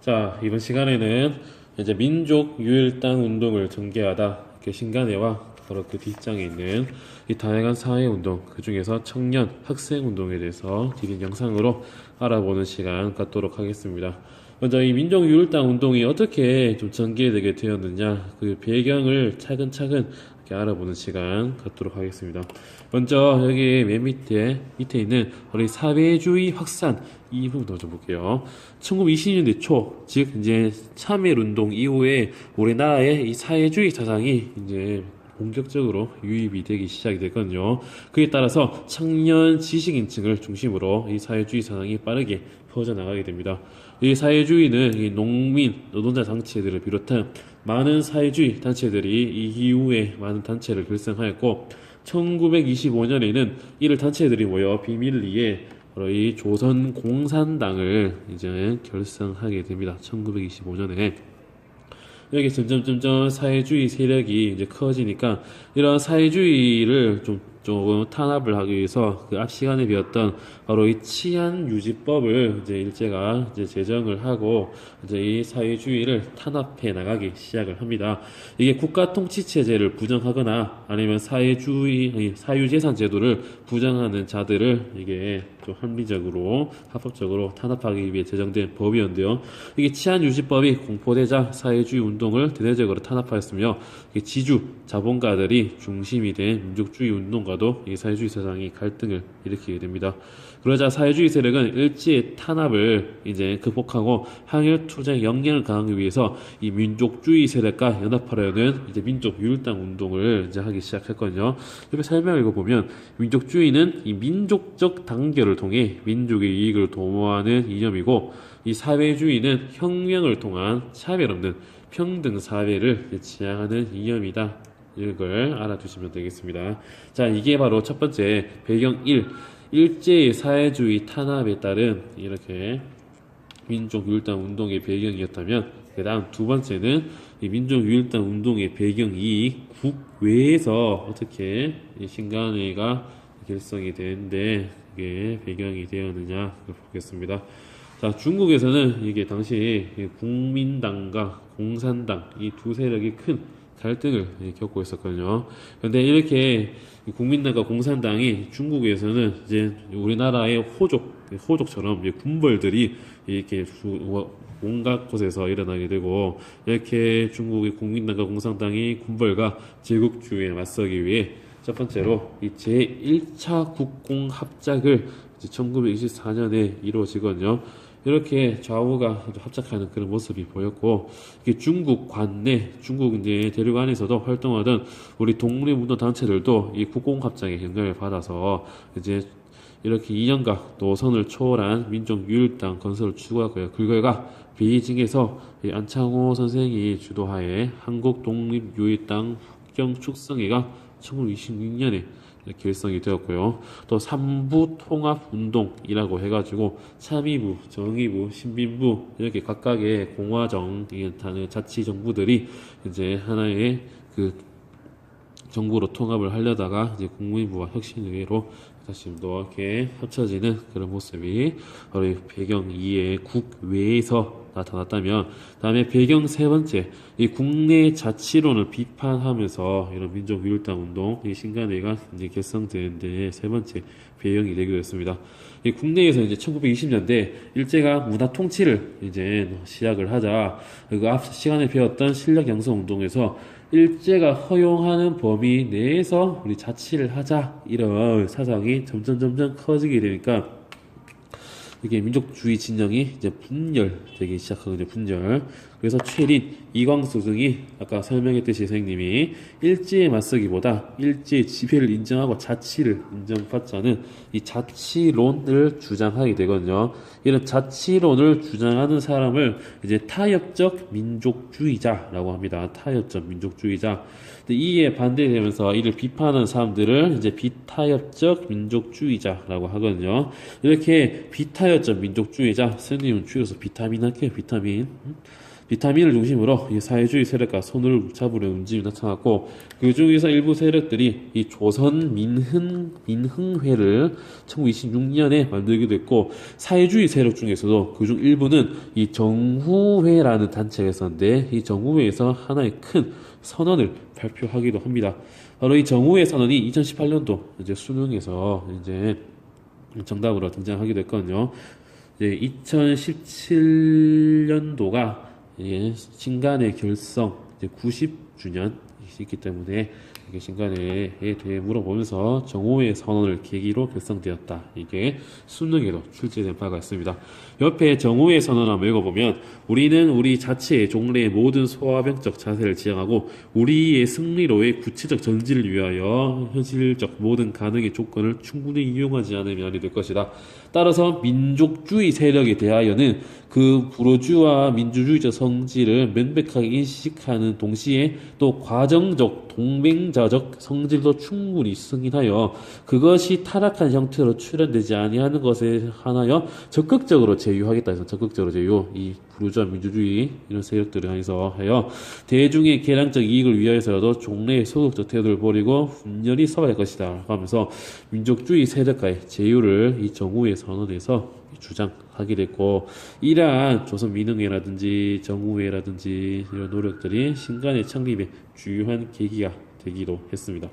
자, 이번 시간에는 이제 민족 유일당 운동을 전개하다 이렇게 신간회와 바로 그 뒷장에 있는 이 다양한 사회 운동, 그 중에서 청년 학생 운동에 대해서 디딘 영상으로 알아보는 시간 갖도록 하겠습니다. 먼저 이 민족 유일당 운동이 어떻게 좀 전개되게 되었느냐, 그 배경을 차근차근 이렇게 알아보는 시간 갖도록 하겠습니다. 먼저 여기 맨 밑에 있는 우리 사회주의 확산 이 부분 먼저 볼게요. 1920년대 초, 즉 이제 참여운동 이후에 우리나라의 이 사회주의 사상이 이제 본격적으로 유입이 되기 시작이 됐거든요. 그에 따라서 청년 지식인층을 중심으로 이 사회주의 사상이 빠르게 퍼져나가게 됩니다. 이 사회주의는 이 농민, 노동자 단체들을 비롯한 많은 사회주의 단체들이 이 이후에 많은 단체를 결성하였고, 1925년에는 이를 단체들이 모여 비밀리에 바로 이 조선공산당을 이제 결성하게 됩니다. 1925년에. 이렇게 점점 사회주의 세력이 이제 커지니까 이런 사회주의를 조금 탄압을 하기 위해서 그 앞 시간에 배웠던 바로 이 치안유지법을 이제 일제가 이제 제정을 하고 이제 이 사회주의를 탄압해 나가기 시작을 합니다. 이게 국가 통치 체제를 부정하거나 아니면 사유재산 제도를 부정하는 자들을 이게 좀 합리적으로 합법적으로 탄압하기 위해 제정된 법이었는데요. 이게 치안유지법이 공포되자 사회주의 운동을 대대적으로 탄압하였으며 지주 자본가들이 중심이 된 민족주의 운동과도 이 사회주의 사상이 갈등을 일으키게 됩니다. 그러자 사회주의 세력은 일제의 탄압을 이제 극복하고 항일 투쟁 역량을 강하기 위해서 이 민족주의 세력과 연합하려는 이제 민족 유일당 운동을 이제 하기 시작했거든요. 이렇게 설명을 읽어보면 민족주의는 이 민족적 단결을 통해 민족의 이익을 도모하는 이념이고, 이 사회주의는 혁명을 통한 차별 없는 평등 사회를 지향하는 이념이다. 이걸 알아두시면 되겠습니다. 자, 이게 바로 첫 번째 배경 1. 일제의 사회주의 탄압에 따른 이렇게 민족 유일당 운동의 배경이었다면, 그 다음 두 번째는 이 민족 유일당 운동의 배경 2. 국외에서 어떻게 이 신간회가 결성이 되는데 이게 배경이 되었느냐 보겠습니다. 자, 중국에서는 이게 당시 국민당과 공산당 이 두 세력이 큰 갈등을 겪고 있었거든요. 그런데 이렇게 국민당과 공산당이 중국에서는 이제 우리나라의 호족처럼 군벌들이 이렇게 온갖 곳에서 일어나게 되고, 이렇게 중국의 국민당과 공산당이 군벌과 제국주의에 맞서기 위해 첫 번째로 이 제1차 국공합작을 1924년에 이루어지거든요. 이렇게 좌우가 합작하는 그런 모습이 보였고, 이게 중국 관내, 중국 이제 대륙 안에서도 활동하던 우리 독립운동 단체들도 이 국공합작의 영향을 받아서 이제 이렇게 이념과 노선을 초월한 민족 유일당 건설을 추구하고요. 그 결과 베이징에서 안창호 선생이 주도하에 한국 독립유일당 국경 축성회가 1926년에 결성이 되었고요. 또 삼부 통합운동이라고 해가지고 참의부, 정의부, 신빈부 이렇게 각각의 공화정 자치정부들이 이제 하나의 그 정부로 통합을 하려다가 이제 국민부와 혁신의회로 다시 또 이렇게 합쳐지는 그런 모습이 바로 배경 2의 국외에서 나타났다면, 다음에 배경 세 번째, 이 국내 자치론을 비판하면서 이런 민족 유일당 운동, 이 신간회가 이제 결성되는데 세 번째 배경이 되기도 했습니다. 이 국내에서 이제 1920년대 일제가 문화 통치를 이제 시작을 하자, 그 앞 시간에 배웠던 실력 양성 운동에서 일제가 허용하는 범위 내에서 우리 자치를 하자, 이런 사상이 점점 커지게 되니까 이게 민족주의 진영이 이제 분열되기 시작하거든요. 분열. 그래서 최린, 이광수 등이 아까 설명했듯이 선생님이 일제에 맞서기보다 일제의 지배를 인정하고 자치를 인정받자는 이 자치론을 주장하게 되거든요. 이런 자치론을 주장하는 사람을 이제 타협적 민족주의자라고 합니다. 타협적 민족주의자. 이에 반대되면서 이를 비판하는 사람들을 이제 비타협적 민족주의자라고 하거든요. 이렇게 비타협적 민족주의자, 선생님은 줄여서 비타민 할게요. 비타민. 비타민을 중심으로 이 사회주의 세력과 손을 잡으려는 움직임이 나타났고 그 중에서 일부 세력들이 이 조선 민흥회를 1926년에 만들기도 했고 사회주의 세력 중에서도 그중 일부는 이 정후회라는 단체가 있었는데 이 정후회에서 하나의 큰 선언을 발표하기도 합니다. 바로 이 정후회 선언이 2018년도 이제 수능에서 이제 정답으로 등장하기도 했거든요. 이제 2017년도가 신간의 결성 이제 90주년이 있기 때문에 이게 신간에 대해 물어보면서 정오의 선언을 계기로 결성되었다. 이게 수능에도 출제된 바가 있습니다. 옆에 정오의 선언을 한번 읽어보면 우리는 우리 자체의 종래의 모든 소화병적 자세를 지향하고 우리의 승리로의 구체적 전지를 위하여 현실적 모든 가능의 조건을 충분히 이용하지 않으면 아니 될 것이다. 따라서 민족주의 세력에 대하여는 그 부르주아 민주주의적 성질을 명백하게 인식하는 동시에 또 과정적 동맹자적 성질도 충분히 승인하여 그것이 타락한 형태로 출현되지 아니하는 것에 한하여 적극적으로 제휴하겠다 해서 적극적으로 제휴 이 부르주아 민주주의 이런 세력들을 하여 대중의 개량적 이익을 위하여서라도 종래의 소극적 태도를 버리고 분열히 서야 할 것이다 하면서 민족주의 세력과의 제휴를 이 정후의 선언에서 주장하게 됐고 이러한 조선 민흥회라든지 정후회라든지 이런 노력들이 신간의 창립에 주요한 계기가 되기도 했습니다.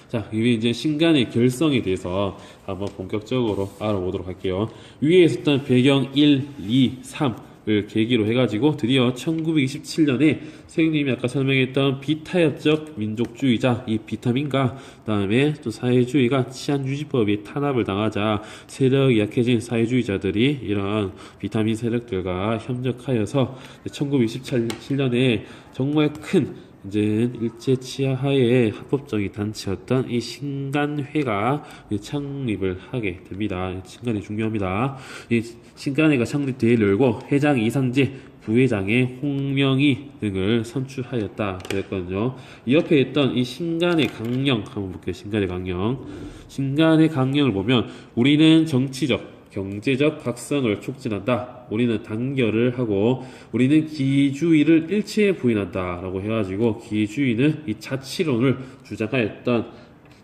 자, 이제 신간의 결성에 대해서 한번 본격적으로 알아보도록 할게요. 위에 있었던 배경 1, 2, 3을 계기로 해가지고 드디어 1927년에 선생님이 아까 설명했던 비타협적 민족주의자 이 비타민과 그다음에 또 사회주의가 치안유지법이 탄압을 당하자 세력이 약해진 사회주의자들이 이런 비타민 세력들과 협력하여서 1927년에 정말 큰 이제 일제 치하하에 합법적인 단체였던 이 신간회가 창립을 하게 됩니다. 신간회 중요합니다. 이 신간회가 창립대회를 열고 회장 이상재, 부회장의 홍명희 등을 선출하였다 그랬거든요. 이 옆에 있던 이 신간의 강령 한번 볼게요. 신간의 강령. 신간의 강령을 보면 우리는 정치적 경제적 각성을 촉진한다. 우리는 단결을 하고 우리는 기주의를 일체에 부인한다. 라고 해가지고 기주의는 이 자치론을 주장하였던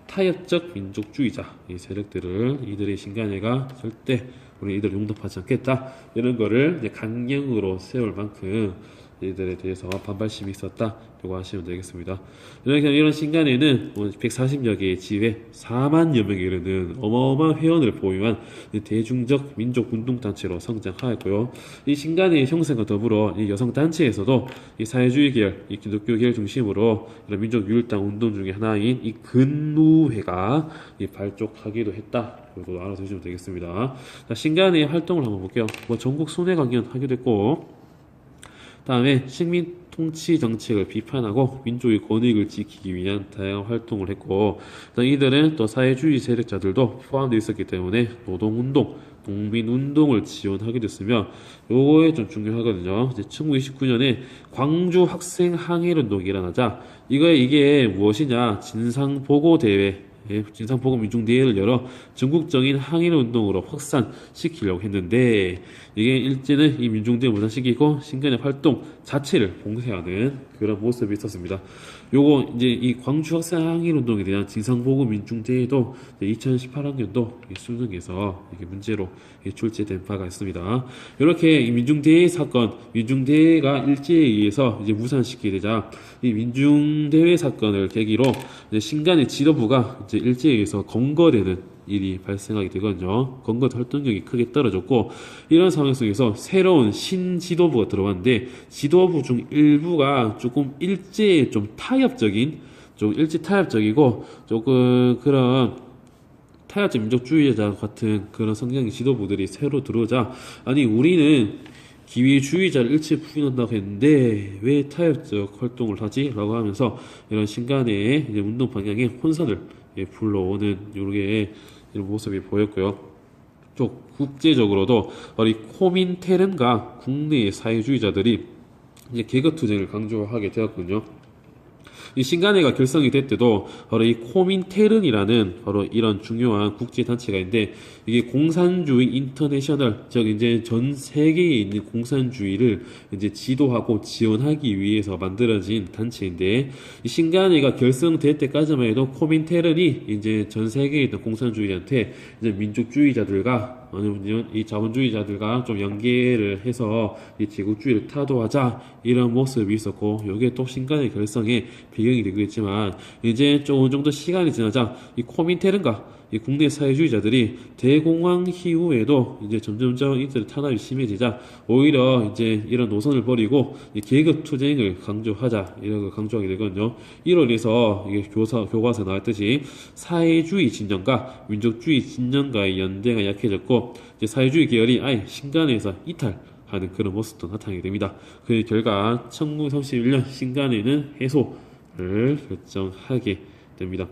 타협적 민족주의자 이 세력들을 이들의 신간회가 절대 우리 이들을 용납하지 않겠다. 이런 거를 이제 강령으로 세울 만큼 이들에 대해서 반발심이 있었다. 라고 하시면 되겠습니다. 이런 신간회는 140여 개의 지회 4만여 명에 이르는 어마어마한 회원을 보유한 대중적 민족운동단체로 성장하였고요. 이 신간회의 형성과 더불어 이 여성단체에서도 이 사회주의 계열, 이 기독교 계열 중심으로 이런 민족유일당 운동 중에 하나인 이 근무회가 발족하기도 했다. 이것도 알아두시면 되겠습니다. 자, 신간회의 활동을 한번 볼게요. 전국 순회 강연 하기도 했고 다음에 식민 통치 정책을 비판하고 민족의 권익을 지키기 위한 다양한 활동을 했고 이들은 또 사회주의 세력자들도 포함되어 있었기 때문에 노동운동, 농민운동을 지원하게 됐으며 요거에 좀 중요하거든요. 이제 1929년에 광주 학생 항일운동이 일어나자 이게 무엇이냐 진상보고대회 진상보고 민중대회를 열어 전국적인 항일운동으로 확산시키려고 했는데 이게 일제는 이 민중대회 무산시키고 신간의 활동 자체를 봉쇄하는 그런 모습이 있었습니다. 요거 이제 이 광주 학생 항일운동에 대한 진상보고 민중대회도 2018학년도 수능에서 이게 문제로 출제된 바가 있습니다. 이렇게 이 민중대회 사건, 민중대회가 일제에 의해서 이제 무산시키게 되자 이 민중대회 사건을 계기로 이제 신간의 지도부가 이제 일제에 의해서 검거되는 일이 발생하게 되거든요. 검거 활동력이 크게 떨어졌고 이런 상황 속에서 새로운 신지도부가 들어왔는데 지도부 중 일부가 조금 일제에 좀 타협적인 좀 일제 타협적이고 조금 그런 타협적 민족주의자 같은 그런 성향의 지도부들이 새로 들어오자 아니 우리는 기회주의자를 일체 부인한다고 했는데 왜 타협적 활동을 하지? 라고 하면서 이런 신간의 이제 운동 방향에 혼선을 불러오는 이런 모습이 보였고요. 또 국제적으로도 이 코민테른과 국내의 사회주의자들이 이제 계급투쟁을 강조하게 되었군요. 이 신간회가 결성이 됐때도 바로 이 코민테른이라는 바로 이런 중요한 국제 단체가 있는데, 이게 공산주의 인터내셔널, 즉 이제 전 세계에 있는 공산주의를 이제 지도하고 지원하기 위해서 만들어진 단체인데, 이 신간회가 결성될 때까지만 해도 코민테른이 이제 전 세계에 있는 공산주의한테 이제 민족주의자들과 아니면 이 자본주의자들과 좀 연계를 해서 이 제국주의를 타도하자, 이런 모습이 있었고, 이게 또 신간의 결성의 배경이 되겠지만, 이제 좀 어느 정도 시간이 지나자 이 코민테른과 이 국내 사회주의자들이 대공황 이후에도 이제 점점점 이들의 탄압이 심해지자, 오히려 이제 이런 노선을 버리고 이 계급 투쟁을 강조하자, 이런 걸 강조하게 되거든요. 이로 인해서 이게 교과서에 나왔듯이 사회주의 진영과 민족주의 진영과의 연대가 약해졌고, 이제 사회주의 계열이 아예 신간에서 이탈하는 그런 모습도 나타나게 됩니다. 그 결과 1931년 신간에는 해소를 결정하게 됩니다.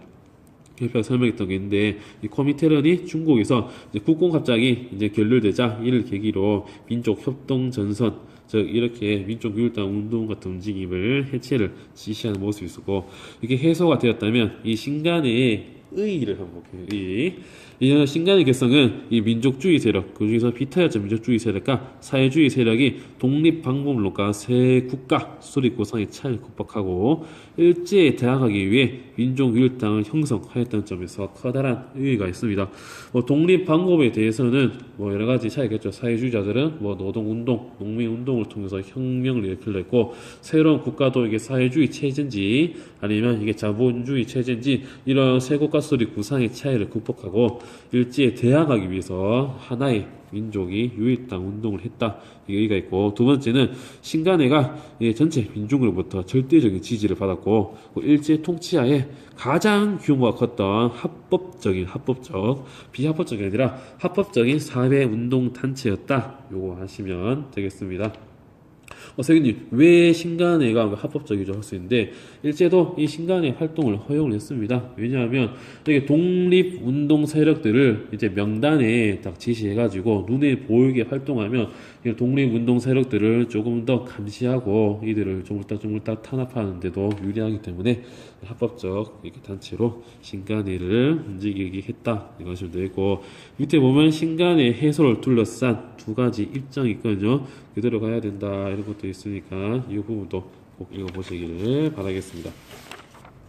협회가 설명했던 게 있는데, 이 코민테른이 중국에서 이제 국공합작이 이제 결렬되자 이를 계기로 민족 협동 전선, 즉 이렇게 민족 유일당 운동 같은 움직임을 해체를 지시하는 모습이 있었고, 이게 해소가 되었다면 이 신간의 의의를 한번 볼게요. 이 신간의 결성은 이 민족주의 세력, 그 중에서 비타였죠. 민족주의 세력과 사회주의 세력이 독립방법론과 새 국가 수립 구상의 차이를 극복하고 일제에 대항하기 위해 민족유일당을 형성하였다는 점에서 커다란 의의가 있습니다. 독립방법에 대해서는 여러 가지 차이가 있죠. 사회주의자들은 노동운동, 농민운동을 통해서 혁명을 일으키려 했고, 새로운 국가도 이게 사회주의 체제인지 아니면 이게 자본주의 체제인지 이런 새 국가 수립 구상의 차이를 극복하고 일제에 대항하기 위해서 하나의 민족이 유일당 운동을 했다, 이 의의가 있고, 두 번째는 신간회가 전체 민중으로부터 절대적인 지지를 받았고, 일제 통치하에 가장 규모가 컸던 비합법적이 아니라 합법적인 사회 운동 단체였다, 요거 하시면 되겠습니다. 선생님, 왜 신간회가 합법적이죠? 할 수 있는데, 일제도 이 신간회 활동을 허용을 했습니다. 왜냐하면 이게 독립운동 세력들을 이제 명단에 딱 지시해가지고 눈에 보이게 활동하면 독립운동 세력들을 조금 더 감시하고 이들을 조물딱 탄압하는데도 유리하기 때문에 합법적 이렇게 단체로 신간회를 움직이게 했다, 이것을 되고, 밑에 보면 신간회 해소를 둘러싼 두 가지 입장이 있거든요. 그대로 가야 된다, 이런 것도 있으니까 이 부분도 꼭 읽어보시기를 바라겠습니다.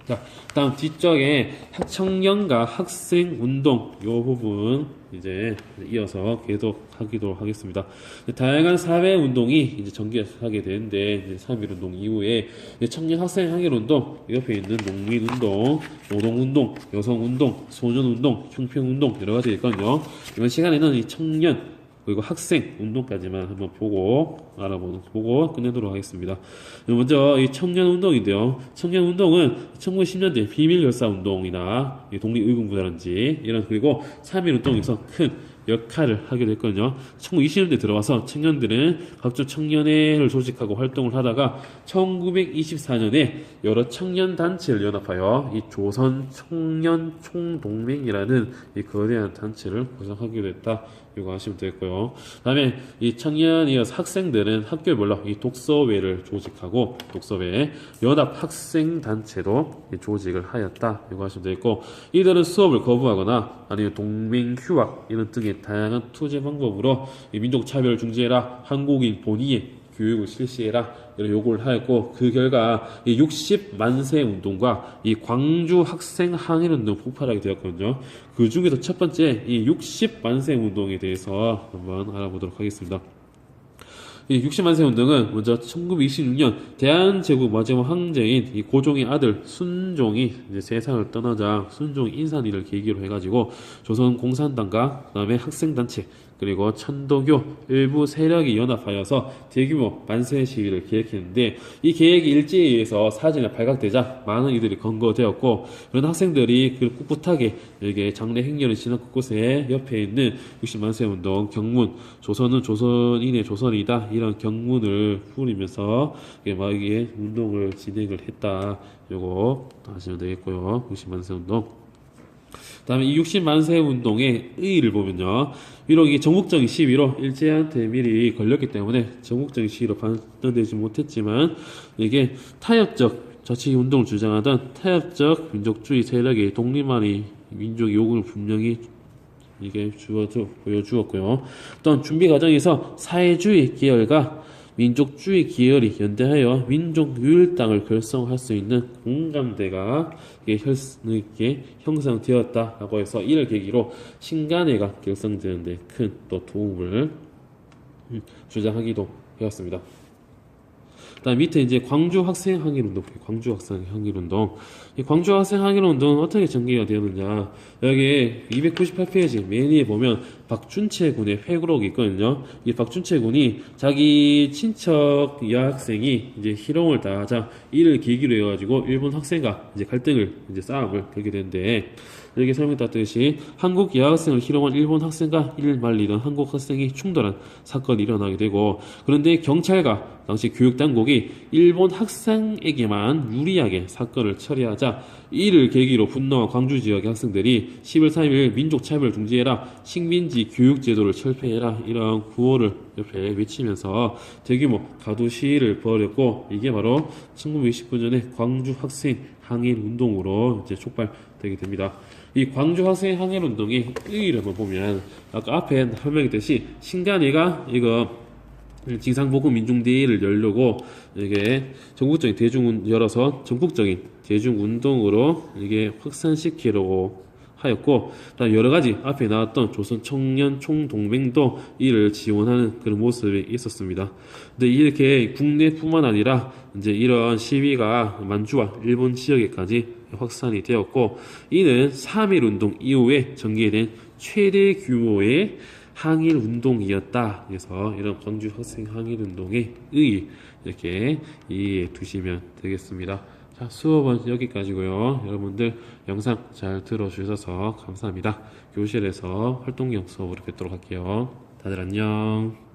자, 다음 뒤쪽에 청년과 학생 운동 요 부분 이제 이어서 계속하기도 하겠습니다. 다양한 사회 운동이 이제 전개하게 되는데, 이제 3.1 운동 이후에 청년 학생 항일 운동, 옆에 있는 농민 운동, 노동 운동, 여성 운동, 소년 운동, 형평 운동 여러 가지 있거든요. 이번 시간에는 이 청년 그리고 학생 운동까지만 한번 보고 끝내도록 하겠습니다. 먼저 이 청년 운동인데요. 청년 운동은 1910년대 비밀 결사 운동이나 독립의군부라든지 이런, 그리고 3.1 운동에서 큰 역할을 하게 됐거든요. 1920년대 들어와서 청년들은 각종 청년회를 조직하고 활동을 하다가 1924년에 여러 청년 단체를 연합하여 이 조선 청년 총동맹이라는 이 거대한 단체를 구성하게 됐다, 이거 하시면 되겠고요. 다음에 이 청년이어서 학생들은 학교별로 이 독서회를 조직하고, 독서회 연합 학생 단체도 조직을 하였다, 이거 하시면 되겠고, 이들은 수업을 거부하거나 아니면 동맹 휴학 이런 등의 다양한 투쟁 방법으로 이 민족 차별을 중지해라, 한국인 본위의 교육을 실시해라, 이런 요구를 하였고, 그 결과 이 60만세 운동과 이 광주 학생 항일 운동 폭발하게 되었거든요. 그 중에서 첫 번째 이 60만세 운동에 대해서 한번 알아보도록 하겠습니다. 이 60만세 운동은 먼저 1926년 대한제국 마지막 황제인 이 고종의 아들 순종이 이제 세상을 떠나자 순종 인산일을 계기로 해가지고 조선 공산당과 그다음에 학생단체 그리고 천도교 일부 세력이 연합하여서 대규모 만세 시위를 계획했는데, 이 계획이 일제에 의해서 사전에 발각되자 많은 이들이 검거되었고, 그런 학생들이 그 꿋꿋하게 이게 장래 행렬을 지난 곳곳에 옆에 있는 60만세 운동 경문, 조선은 조선인의 조선이다, 이런 경문을 부리면서 이게 운동을 진행을 했다, 요거 아시면 되겠고요. 60만세 운동. 다음에 이 60만세 운동의 의의를 보면요, 비록 이 전국적인 시위로 일제한테 미리 걸렸기 때문에 전국적인 시위로 반영되지 못했지만, 이게 타협적 자치 운동을 주장하던 타협적 민족주의 세력의 독립만이 민족 요구를 분명히 이게 보여주었고요. 또한 준비 과정에서 사회주의 계열과 민족주의 계열이 연대하여 민족유일당을 결성할 수 있는 공감대가 이게 형성되었다라고 해서 이를 계기로 신간회가 결성되는 데 큰 또 도움을 주장하기도 되었습니다. 그다음 밑에 이제 광주 학생 항일 운동, 광주 학생 항일 운동. 이 광주 학생 항일 운동은 어떻게 전개가 되었느냐? 여기 298페이지 맨 위에 보면 박준채 군의 회고록이 있거든요. 이 박준채 군이 자기 친척 여학생이 이제 희롱을 당하자 이를 계기로 해가지고 일본 학생과 이제 갈등을 이제 싸움을 걸게 되는데. 여기 설명드렸듯이 한국 여학생을 희롱한 일본 학생과 이를 말리던 한국 학생이 충돌한 사건이 일어나게 되고, 그런데 경찰과 당시 교육당국이 일본 학생에게만 유리하게 사건을 처리하자 이를 계기로 분노한 광주 지역의 학생들이 10월 3일 민족차별 중지해라, 식민지 교육제도를 철폐해라 이런 구호를 옆에 외치면서 대규모 가두 시위를 벌였고, 이게 바로 1929년에 광주 학생 항일 운동으로 이제 촉발되게 됩니다. 이 광주 학생 항일 운동의 의의를 한번 보면 아까 앞에 설명했듯이 신간회가 이거 징상복구 민중대회를 열려고 이게 전국적인 열어서 전국적인 대중운동으로 이게 확산시키려고 하였고, 다음 여러 가지 앞에 나왔던 조선 청년 총동맹도 이를 지원하는 그런 모습이 있었습니다. 근데 이렇게 국내뿐만 아니라 이제 이런 시위가 만주와 일본 지역에까지 확산이 되었고, 이는 3.1 운동 이후에 전개된 최대 규모의 항일 운동이었다. 그래서 이런 광주 학생 항일 운동의 의의 이렇게 이해해 두시면 되겠습니다. 자, 수업은 여기까지고요. 여러분들 영상 잘 들어주셔서 감사합니다. 교실에서 활동형 수업으로 뵙도록 할게요. 다들 안녕.